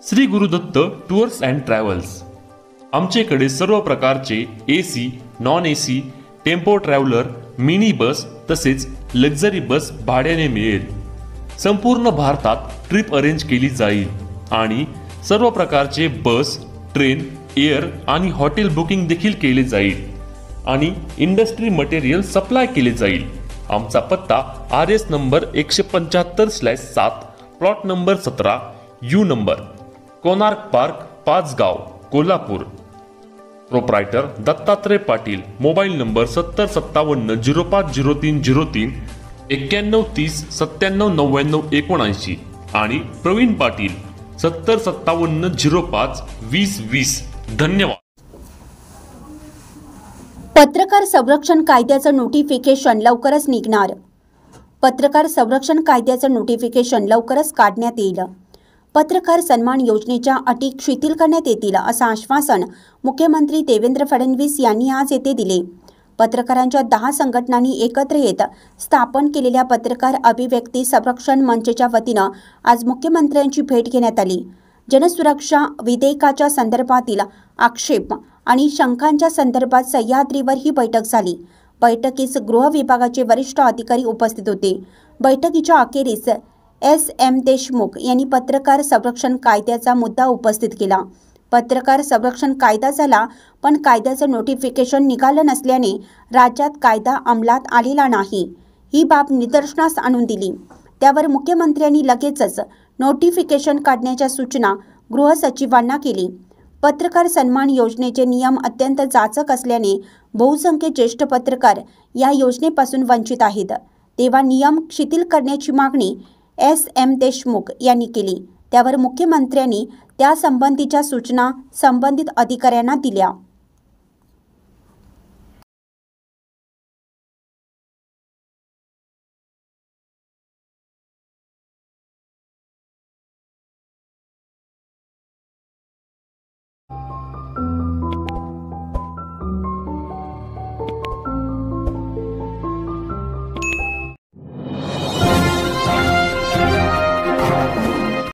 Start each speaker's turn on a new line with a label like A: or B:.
A: Shri Gurudatta tours and travels. आमच्याकडे सर्व प्रकारचे AC, non AC, tempo traveller, mini bus तसेच लक्झरी बस भाड्याने मिळेल। संपूर्ण भारतात ट्रिप अरेंज केली जाईल आणि सर्व प्रकारचे बस, ट्रेन, एअर आणि हॉटेल बुकिंग देखील केले जाईल आणि इंडस्ट्री मटेरियल सप्लाय केले जाईल। आमचा पत्ता RS number 175/7, plot number 17, U number, Konark park, Pachgaon, Kolhapur. Proprietor Dattatray Patil. Mobile number 7057050303, 9130979979 आणि प्रवीण पाटील 7057052020। धन्यवाद।
B: पत्रकार संरक्षण कायद्याचं नोटिफिकेशन लवकरच निघणार। पत्रकार संरक्षण कायद्याचं नोटिफिकेशन लवकरच काढण्यात येईल। पत्रकार सन्मान योजनेच्या अटी शिथिल करण्यात येतील असं आश्वासन मुख्यमंत्री देवेंद्र फडणवीस यांनी आज येथे दिले। पत्रकारांच्या 10 संघटनांनी एकत्र येत स्थापन केलेल्या पत्रकार अभिव्यक्ती संरक्षण मंचच्या वतीनं आज मुख्यमंत्र्यांची भेट घेण्यात आली। जनसुरक्षा विधेयकाच्या संदर्भातील आक्षेप आणि शंकांच्या संदर्भात सह्याद्रीवर ही बैठक झाली। बैठकीस गृह विभागाचे वरिष्ठ अधिकारी उपस्थित होते। बैठकीच्या अखेरीस SM देशमुख यांनी पत्रकार संरक्षण कायद्याचा मुद्दा उपस्थित केला। पत्रकार संरक्षण कायदा झाला, पण कायद्याचं नोटिफिकेशन निघालं नसल्याने राज्यात कायदा अंमलात आलेला नाही, ही बाब निदर्शनास आणून दिली। त्यावर मुख्यमंत्र्यांनी लगेचच नोटिफिकेशन काढण्याच्या सूचना गृह सचिवांना केली। पत्रकार सन्मान योजनेचे नियम अत्यंत जाचक असल्याने बहुसंख्य ज्येष्ठ पत्रकार या योजनेपासून वंचित आहेत, तेव्हा नियम शिथिल करण्याची मागणी SM देशमुख यांनी केली। त्यावर मुख्यमंत्र्यांनी त्यासंबंधीच्या सूचना संबंधित अधिकाऱ्यांना दिल्या।